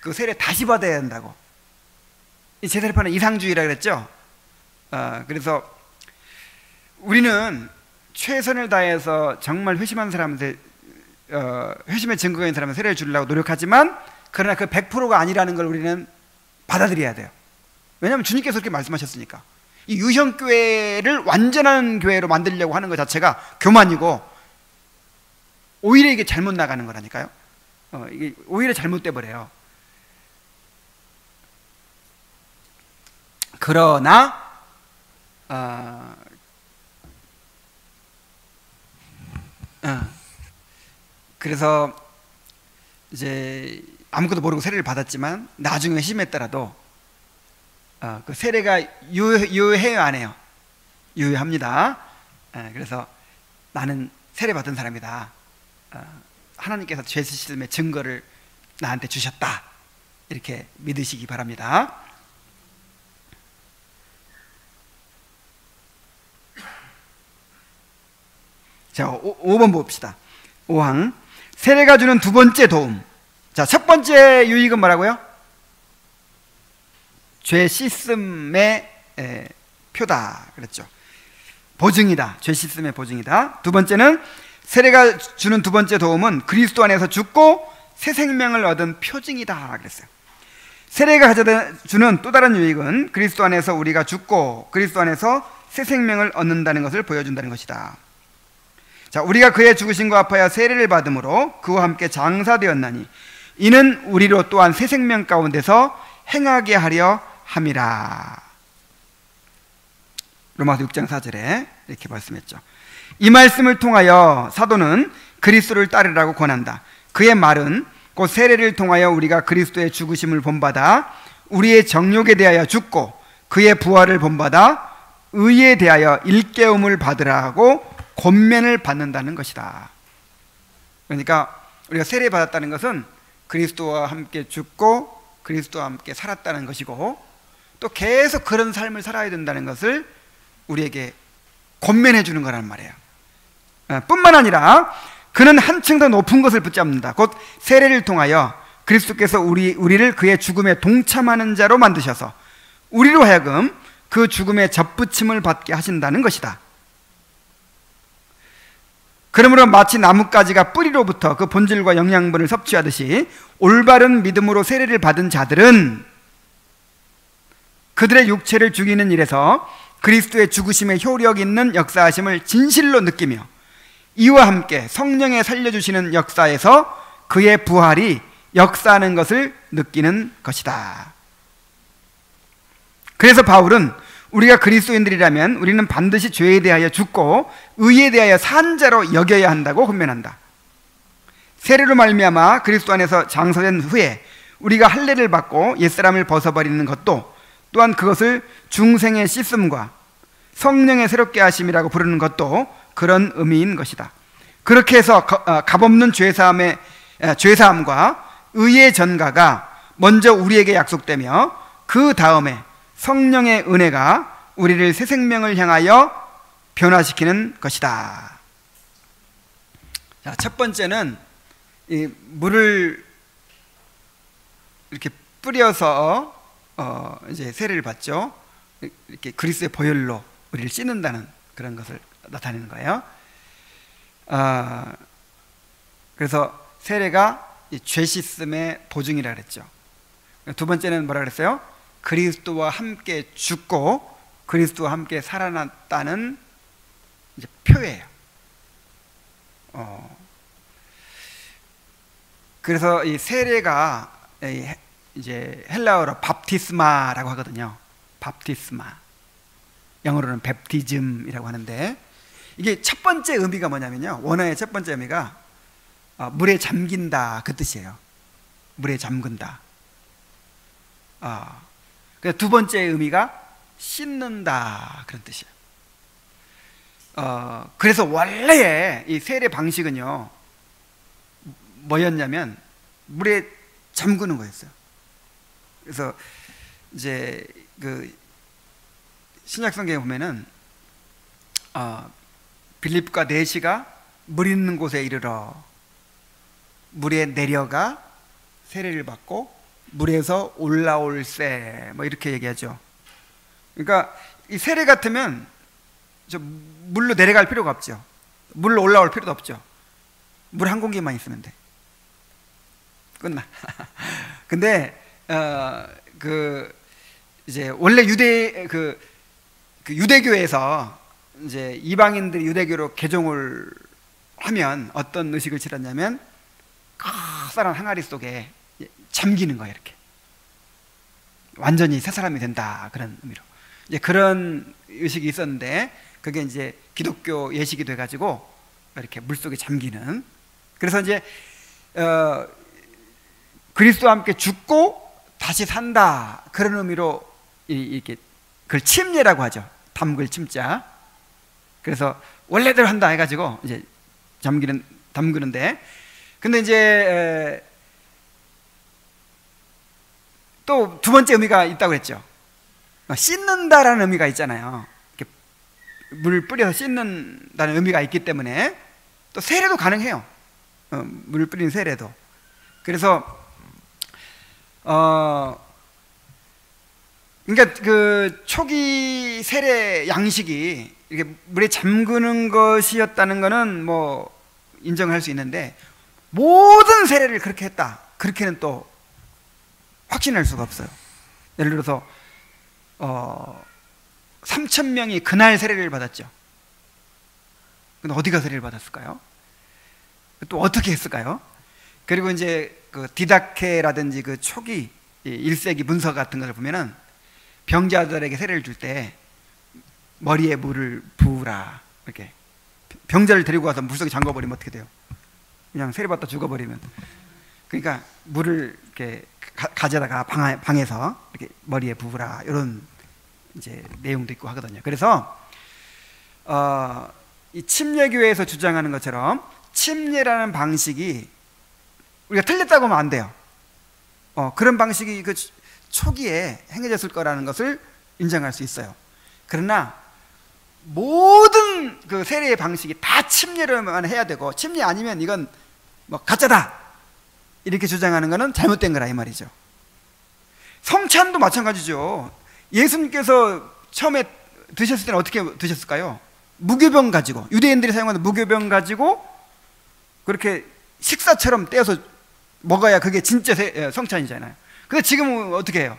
그 세례 다시 받아야 한다고. 이 제세례파는 이상주의라고 그랬죠. 그래서 우리는 최선을 다해서 정말 회심한 사람한테 회심의 증거가 있는 사람한테 세례를 주려고 노력하지만, 그러나 그 100%가 아니라는 걸 우리는 받아들여야 돼요. 왜냐하면 주님께서 그렇게 말씀하셨으니까. 이 유형교회를 완전한 교회로 만들려고 하는 것 자체가 교만이고, 오히려 이게 잘못 나가는 거라니까요. 이게 오히려 잘못돼 버려요. 그러나 그래서 이제 아무것도 모르고 세례를 받았지만 나중에 회심했더라도 그 세례가 유효해요, 안 해요? 유효합니다. 그래서 나는 세례 받은 사람이다. 하나님께서 죄 씻음의 증거를 나한테 주셨다. 이렇게 믿으시기 바랍니다. 자, 5번 봅시다. 5항. 세례가 주는 두 번째 도움. 자, 첫 번째 유익은 뭐라고요? 죄 씻음의 표다 그랬죠. 보증이다. 죄 씻음의 보증이다. 두 번째는, 세례가 주는 두 번째 도움은 그리스도 안에서 죽고 새 생명을 얻은 표징이다 그랬어요. 세례가 가져다 주는 또 다른 유익은 그리스도 안에서 우리가 죽고 그리스도 안에서 새 생명을 얻는다는 것을 보여준다는 것이다. 자, 우리가 그의 죽으심과 합하여 세례를 받음으로 그와 함께 장사되었나니 이는 우리로 또한 새 생명 가운데서 행하게 하려 함이라. 로마서 6장 4절에 이렇게 말씀했죠. 이 말씀을 통하여 사도는 그리스도를 따르라고 권한다. 그의 말은 곧 세례를 통하여 우리가 그리스도의 죽으심을 본받아 우리의 정욕에 대하여 죽고 그의 부활을 본받아 의에 대하여 일깨움을 받으라고 권면을 받는다는 것이다. 그러니까 우리가 세례 받았다는 것은 그리스도와 함께 죽고 그리스도와 함께 살았다는 것이고, 또 계속 그런 삶을 살아야 된다는 것을 우리에게 권면해 주는 거란 말이에요. 뿐만 아니라 그는 한층 더 높은 것을 붙잡는다. 곧 세례를 통하여 그리스도께서 우리를 그의 죽음에 동참하는 자로 만드셔서 우리로 하여금 그 죽음의 접붙임을 받게 하신다는 것이다. 그러므로 마치 나뭇가지가 뿌리로부터 그 본질과 영양분을 섭취하듯이 올바른 믿음으로 세례를 받은 자들은 그들의 육체를 죽이는 일에서 그리스도의 죽으심에 효력 있는 역사하심을 진실로 느끼며 이와 함께 성령의 살려주시는 역사에서 그의 부활이 역사하는 것을 느끼는 것이다. 그래서 바울은 우리가 그리스도인들이라면 우리는 반드시 죄에 대하여 죽고 의에 대하여 산 자로 여겨야 한다고 권면한다. 세례로 말미암아 그리스도 안에서 장사된 후에 우리가 할례를 받고 옛사람을 벗어버리는 것도 또한 그것을 중생의 씻음과 성령의 새롭게 하심이라고 부르는 것도 그런 의미인 것이다. 그렇게 해서 값없는 죄사함과 의의 전가가 먼저 우리에게 약속되며 그 다음에 성령의 은혜가 우리를 새 생명을 향하여 변화시키는 것이다. 자, 첫 번째는 이 물을 이렇게 뿌려서 이제 세례를 받죠. 이렇게 그리스도의 보혈로 우리를 씻는다는 그런 것을 나타내는 거예요. 그래서 세례가 죄 씻음의 보증이라 그랬죠. 두 번째는 뭐라 그랬어요? 그리스도와 함께 죽고 그리스도와 함께 살아났다는 이제 표예요. 그래서 이 세례가 이제 헬라어로 밥티스마라고 하거든요. 밥티스마. 영어로는 베프티즘이라고 하는데, 이게 첫 번째 의미가 뭐냐면요, 원어의 첫 번째 의미가 물에 잠긴다 그 뜻이에요. 물에 잠근다. 그래서 두 번째 의미가 씻는다 그런 뜻이에요. 그래서 원래의 이 세례 방식은요 뭐였냐면 물에 잠그는 거였어요. 그래서 이제 그 신약 성경에 보면은 빌립과 내시가 물 있는 곳에 이르러 물에 내려가 세례를 받고 물에서 올라올세, 뭐 이렇게 얘기하죠. 그러니까 이 세례 같으면 저 물로 내려갈 필요가 없죠. 물로 올라올 필요도 없죠. 물 한 공기만 있으면 돼. 끝나. 근데 그 이제 원래 유대교에서 이제 이방인들이 유대교로 개종을 하면 어떤 의식을 치렀냐면 커다란 항아리 속에 잠기는 거예요. 이렇게 완전히 새 사람이 된다 그런 의미로 이제 그런 의식이 있었는데, 그게 이제 기독교 예식이 돼가지고 이렇게 물 속에 잠기는. 그래서 이제 그리스도와 함께 죽고 다시 산다 그런 의미로 이렇게 그걸 침례라고 하죠. 담글 침자. 그래서 원래대로 한다 해가지고 이제 담그는데, 근데 이제 또 두 번째 의미가 있다고 했죠. 씻는다라는 의미가 있잖아요. 이렇게 물 뿌려서 씻는다는 의미가 있기 때문에 또 세례도 가능해요. 물 뿌리는 세례도. 그래서 그러니까 그 초기 세례 양식이 이렇게 물에 잠그는 것이었다는 것은 뭐 인정할 수 있는데, 모든 세례를 그렇게 했다, 그렇게는 또 확신할 수가 없어요. 예를 들어서 3,000명이 그날 세례를 받았죠. 근데 어디가 세례를 받았을까요? 또 어떻게 했을까요? 그리고 이제 그 디다케라든지 그 초기 1세기 문서 같은 것을 보면은 병자들에게 세례를 줄 때 머리에 물을 부으라, 이렇게 병자를 데리고 가서 물속에 잠궈버리면 어떻게 돼요? 그냥 세례받다 죽어버리면. 그러니까 물을 이렇게 가져다가 방에서 이렇게 머리에 부으라, 이런 이제 내용도 있고 하거든요. 그래서 이 침례교회에서 주장하는 것처럼 침례라는 방식이 우리가 틀렸다고 하면 안 돼요. 그런 방식이 그 초기에 행해졌을 거라는 것을 인정할 수 있어요. 그러나 모든 그 세례의 방식이 다 침례로만 해야 되고, 침례 아니면 이건 뭐 가짜다, 이렇게 주장하는 것은 잘못된 거라 이 말이죠. 성찬도 마찬가지죠. 예수님께서 처음에 드셨을 때는 어떻게 드셨을까요? 무교병 가지고, 유대인들이 사용하는 무교병 가지고 그렇게 식사처럼 떼어서 먹어야 그게 진짜 성찬이잖아요. 근데 지금은 어떻게 해요?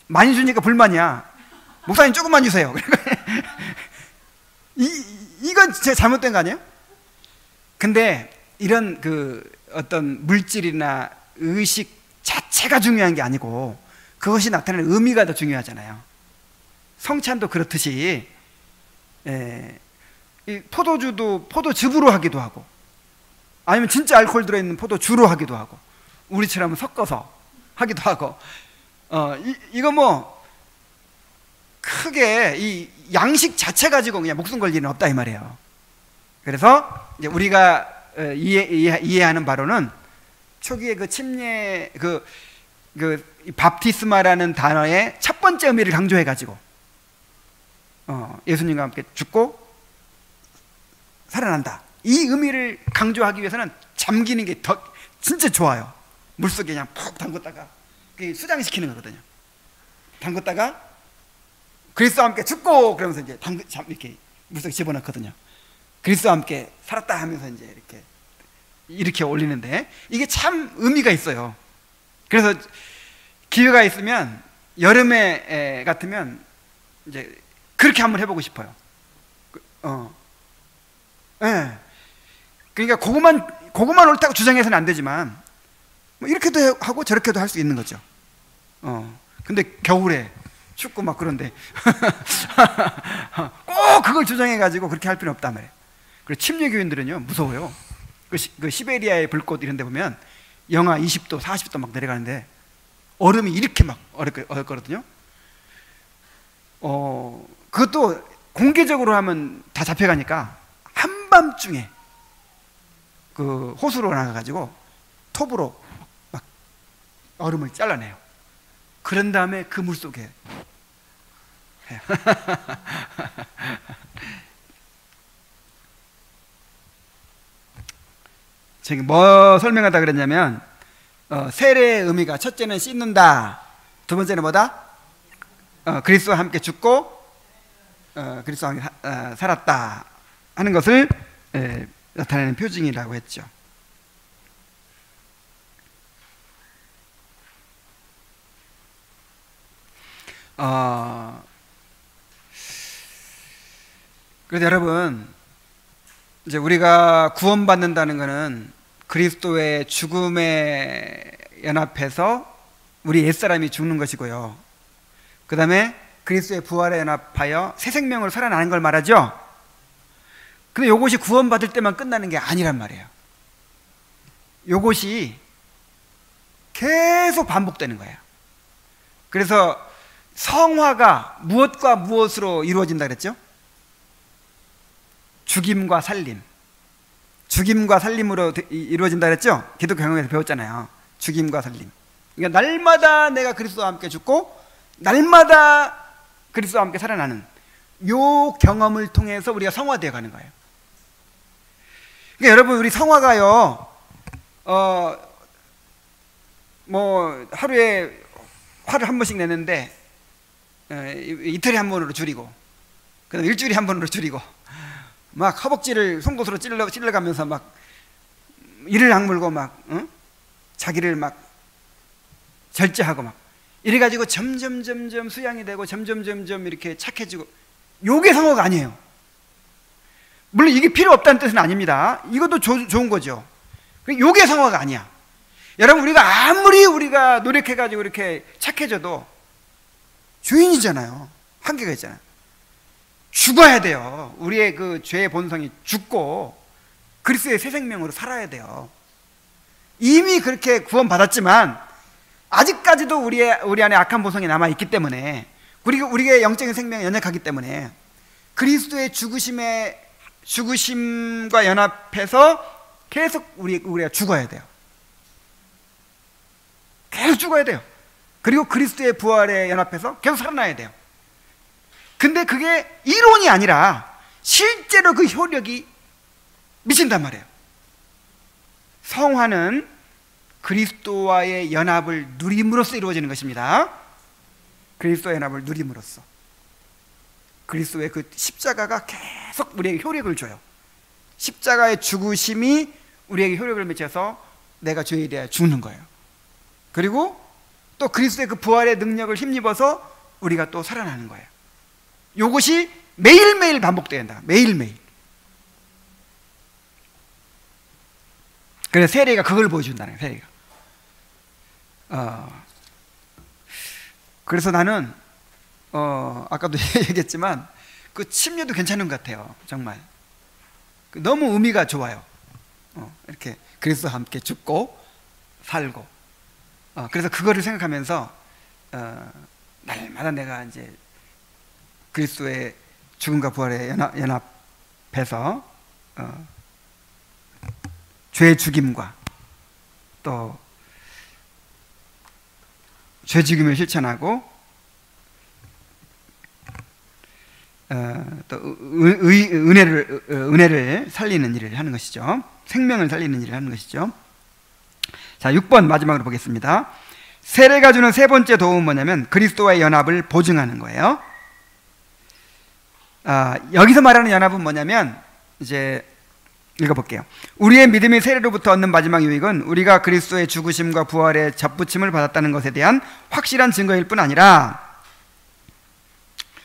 많이 주니까 불만이야. 목사님 조금만 주세요. 이건 진짜 잘못된 거 아니에요? 근데 이런 그 어떤 물질이나 의식 자체가 중요한 게 아니고 그것이 나타내는 의미가 더 중요하잖아요. 성찬도 그렇듯이 이 포도주도 포도즙으로 하기도 하고, 아니면 진짜 알코올 들어있는 포도주로 하기도 하고, 우리처럼 섞어서 하기도 하고, 이거 뭐 크게 이 양식 자체 가지고 그냥 목숨 걸 일은 없다 이 말이에요. 그래서 이제 우리가 이해하는 바로는 초기에 그 침례 그 밥티스마라는 단어의 첫 번째 의미를 강조해 가지고 예수님과 함께 죽고 살아난다, 이 의미를 강조하기 위해서는 잠기는 게 더 진짜 좋아요. 물속에 그냥 푹 담궜다가 수장시키는 거거든요. 담궜다가 그리스도와 함께 죽고 그러면서 이제 이렇게 물속에 집어넣거든요. 그리스도와 함께 살았다 하면서 이제 이렇게 올리는데, 이게 참 의미가 있어요. 그래서 기회가 있으면 여름에 같으면 이제 그렇게 한번 해보고 싶어요. 그러니까 그것만 옳다고 주장해서는 안 되지만 뭐 이렇게도 하고 저렇게도 할 수 있는 거죠. 근데 겨울에 춥고 막 그런데 꼭 그걸 주장해가지고 그렇게 할 필요는 없단 말이에요. 그리고 침례교인들은요 무서워요. 그 시베리아의 불꽃 이런 데 보면 영하 20도 40도 막 내려가는데 얼음이 이렇게 막 얼거든요. 그것도 공개적으로 하면 다 잡혀가니까 한밤중에 그 호수로 나가가지고 톱으로 막 얼음을 잘라내요. 그런 다음에 그 물속에 저기 뭐 설명하다 그랬냐면 세례의 의미가 첫째는 씻는다, 두 번째는 뭐다? 그리스도와 함께 죽고 그리스도와 함께 살았다 하는 것을 나타내는 표징이라고 했죠. 그래서 여러분, 이제 우리가 구원받는다는 것은 그리스도의 죽음에 연합해서 우리 옛사람이 죽는 것이고요, 그 다음에 그리스도의 부활에 연합하여 새 생명으로 살아나는 걸 말하죠. 근데 이것이 구원받을 때만 끝나는 게 아니란 말이에요. 이것이 계속 반복되는 거예요. 그래서 성화가 무엇과 무엇으로 이루어진다 그랬죠? 죽임과 살림. 죽임과 살림으로 이루어진다 그랬죠? 기독교 경험에서 배웠잖아요. 죽임과 살림. 그러니까 날마다 내가 그리스도와 함께 죽고 날마다 그리스도와 함께 살아나는 요 경험을 통해서 우리가 성화되어 가는 거예요. 그러니까 여러분, 우리 성화가요 뭐 하루에 화를 한 번씩 내는데 이틀에 한 번으로 줄이고, 그다음 일주일에 한 번으로 줄이고, 막 허벅지를 송곳으로 찔러가면서 막 이를 악물고 막 자기를 막 절제하고 막 이래가지고 점점 수양이 되고 점점 이렇게 착해지고, 요게 성화가 아니에요. 물론 이게 필요 없다는 뜻은 아닙니다. 이것도 좋은 거죠. 요게 성화가 아니야. 여러분, 우리가 아무리 우리가 노력해가지고 이렇게 착해져도 주인이잖아요. 한계가 있잖아요. 죽어야 돼요. 우리의 그 죄의 본성이 죽고 그리스도의 새 생명으로 살아야 돼요. 이미 그렇게 구원받았지만 아직까지도 우리 안에 악한 본성이 남아있기 때문에, 우리의 영적인 생명이 연약하기 때문에 그리스도의 죽으심과 연합해서 계속 우리가 죽어야 돼요. 계속 죽어야 돼요. 그리고 그리스도의 부활에 연합해서 계속 살아나야 돼요. 근데 그게 이론이 아니라 실제로 그 효력이 미친단 말이에요. 성화는 그리스도와의 연합을 누림으로써 이루어지는 것입니다. 그리스도의 연합을 누림으로써. 그리스도의 그 십자가가 계속 우리에게 효력을 줘요. 십자가의 죽으심이 우리에게 효력을 미쳐서 내가 죄에 대해 죽는 거예요. 그리고 또 그리스도의 그 부활의 능력을 힘입어서 우리가 또 살아나는 거예요. 이것이 매일매일 반복돼야 한다. 매일매일. 그래서 세례가 그걸 보여준다는 거예요. 세례가. 그래서 나는 아까도 얘기했지만 그 침례도 괜찮은 것 같아요. 정말 너무 의미가 좋아요. 이렇게 그리스도와 함께 죽고 살고. 그래서 그거를 생각하면서 날마다 내가 이제 그리스도의 죽음과 부활에 연합해서 죄 죽임과 또 죄 죽임을 실천하고 또 은혜를 살리는 일을 하는 것이죠. 생명을 살리는 일을 하는 것이죠. 자, 6번 마지막으로 보겠습니다. 세례가 주는 세 번째 도움은 뭐냐면 그리스도와의 연합을 보증하는 거예요. 여기서 말하는 연합은 뭐냐면, 이제 읽어볼게요. 우리의 믿음이 세례로부터 얻는 마지막 유익은 우리가 그리스도의 죽으심과 부활의 접붙임을 받았다는 것에 대한 확실한 증거일 뿐 아니라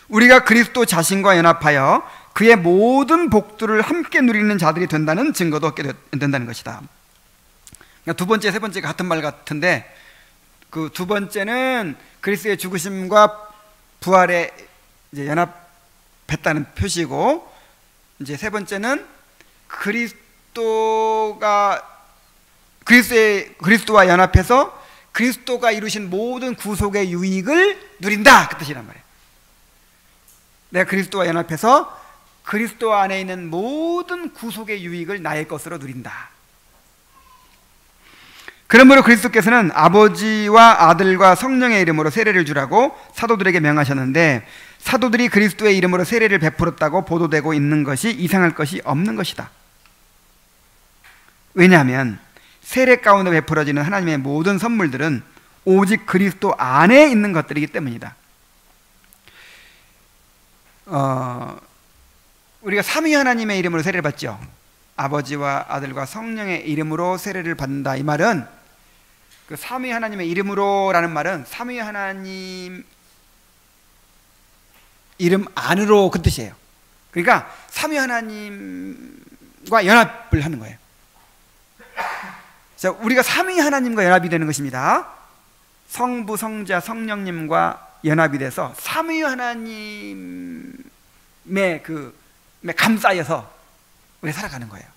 우리가 그리스도 자신과 연합하여 그의 모든 복들을 함께 누리는 자들이 된다는 증거도 얻게 된다는 것이다. 그러니까 두 번째, 세 번째가 같은 말 같은데, 그 두 번째는 그리스도의 죽으심과 부활에 이제 연합했다는 표시고, 이제 세 번째는 그리스도와 연합해서 그리스도가 이루신 모든 구속의 유익을 누린다, 그 뜻이란 말이에요. 내가 그리스도와 연합해서 그리스도 안에 있는 모든 구속의 유익을 나의 것으로 누린다. 그러므로 그리스도께서는 아버지와 아들과 성령의 이름으로 세례를 주라고 사도들에게 명하셨는데, 사도들이 그리스도의 이름으로 세례를 베풀었다고 보도되고 있는 것이 이상할 것이 없는 것이다. 왜냐하면 세례 가운데 베풀어지는 하나님의 모든 선물들은 오직 그리스도 안에 있는 것들이기 때문이다. 우리가 삼위 하나님의 이름으로 세례를 받죠. 아버지와 아들과 성령의 이름으로 세례를 받는다. 이 말은, 그 삼위 하나님의 이름으로라는 말은 삼위 하나님 이름 안으로, 그 뜻이에요. 그러니까 삼위 하나님과 연합을 하는 거예요. 자, 우리가 삼위 하나님과 연합이 되는 것입니다. 성부, 성자, 성령님과 연합이 돼서 삼위 하나님의 감싸여서 우리가 살아가는 거예요.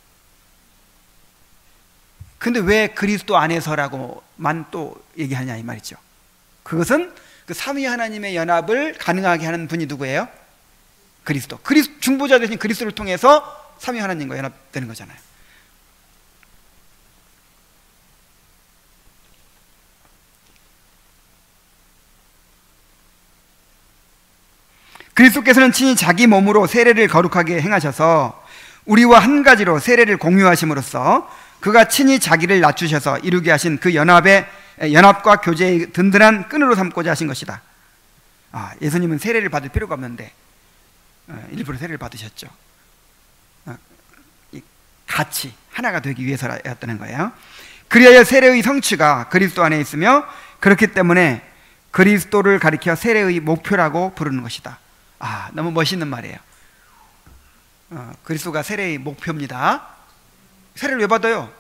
근데 왜 그리스도 안에서라고만 또 얘기하냐 이 말이죠. 그것은 그 삼위 하나님의 연합을 가능하게 하는 분이 누구예요? 그리스도. 중보자 되신 그리스도를 통해서 삼위 하나님과 연합되는 거잖아요. 그리스도께서는 친히 자기 몸으로 세례를 거룩하게 행하셔서 우리와 한 가지로 세례를 공유하심으로써 그가 친히 자기를 낮추셔서 이루게 하신 그 연합과 교제의 든든한 끈으로 삼고자 하신 것이다. 예수님은 세례를 받을 필요가 없는데 일부러 세례를 받으셨죠. 같이 하나가 되기 위해서였다는 거예요. 그리하여 세례의 성취가 그리스도 안에 있으며 그렇기 때문에 그리스도를 가리켜 세례의 목표라고 부르는 것이다. 너무 멋있는 말이에요. 그리스도가 세례의 목표입니다. 세례를 왜 받아요?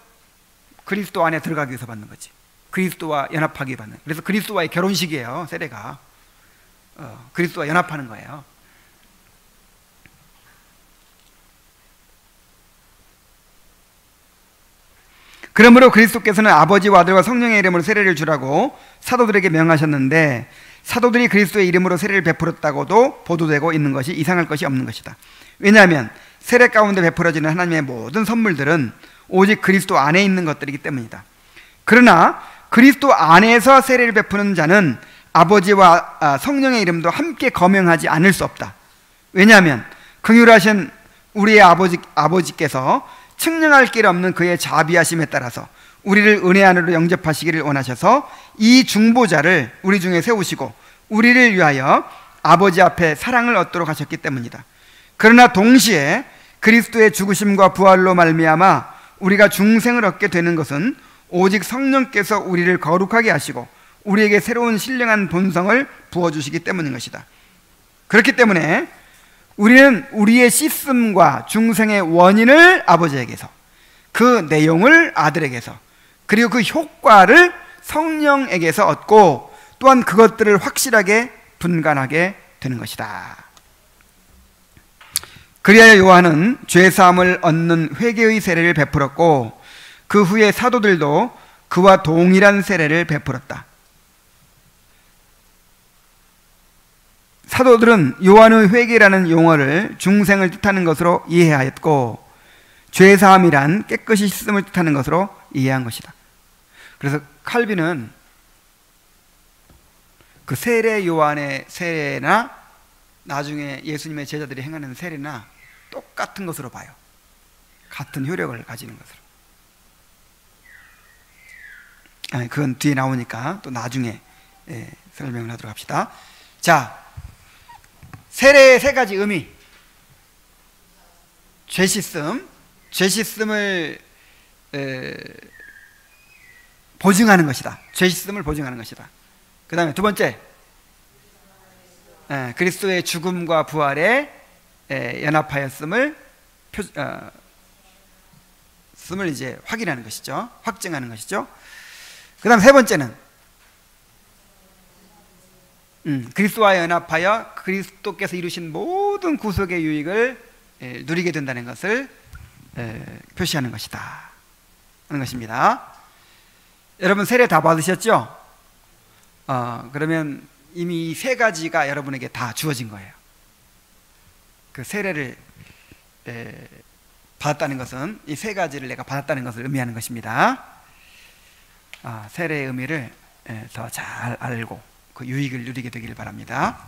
그리스도 안에 들어가기 위해서 받는 거지. 그리스도와 연합하기 위해 받는. 그래서 그리스도와의 결혼식이에요, 세례가. 그리스도와 연합하는 거예요. 그러므로 그리스도께서는 아버지와 아들과 성령의 이름으로 세례를 주라고 사도들에게 명하셨는데, 사도들이 그리스도의 이름으로 세례를 베풀었다고도 보도되고 있는 것이 이상할 것이 없는 것이다. 왜냐하면 세례 가운데 베풀어지는 하나님의 모든 선물들은 오직 그리스도 안에 있는 것들이기 때문이다. 그러나 그리스도 안에서 세례를 베푸는 자는 아버지와 성령의 이름도 함께 거명하지 않을 수 없다. 왜냐하면 긍휼하신 우리의 아버지께서 측량할 길 없는 그의 자비하심에 따라서 우리를 은혜 안으로 영접하시기를 원하셔서 이 중보자를 우리 중에 세우시고 우리를 위하여 아버지 앞에 사랑을 얻도록 하셨기 때문이다. 그러나 동시에 그리스도의 죽으심과 부활로 말미암아 우리가 중생을 얻게 되는 것은 오직 성령께서 우리를 거룩하게 하시고 우리에게 새로운 신령한 본성을 부어주시기 때문인 것이다. 그렇기 때문에 우리는 우리의 씻음과 중생의 원인을 아버지에게서, 그 내용을 아들에게서, 그리고 그 효과를 성령에게서 얻고 또한 그것들을 확실하게 분간하게 되는 것이다. 그리하여 요한은 죄사함을 얻는 회개의 세례를 베풀었고 그 후에 사도들도 그와 동일한 세례를 베풀었다. 사도들은 요한의 회개라는 용어를 중생을 뜻하는 것으로 이해하였고 죄사함이란 깨끗이 씻음을 뜻하는 것으로 이해한 것이다. 그래서 칼빈은 그 세례 요한의 세례나 나중에 예수님의 제자들이 행하는 세례나 똑같은 것으로 봐요. 같은 효력을 가지는 것으로. 그건 뒤에 나오니까 또 나중에 설명을 하도록 합시다. 자, 세례의 세 가지 의미. 죄 씻음을 보증하는 것이다. 죄 씻음을 보증하는 것이다. 그 다음에 두 번째, 그리스도의 죽음과 부활에 연합하였음을 이제 확인하는 것이죠. 확증하는 것이죠. 그 다음 세 번째는 그리스도와 연합하여 그리스도께서 이루신 모든 구속의 유익을 누리게 된다는 것을 표시하는 것이다 하는 것입니다. 여러분 세례 다 받으셨죠? 그러면 이미 이 세 가지가 여러분에게 다 주어진 거예요. 그 세례를 받았다는 것은 이 세 가지를 내가 받았다는 것을 의미하는 것입니다. 세례의 의미를 더 잘 알고 그 유익을 누리게 되기를 바랍니다.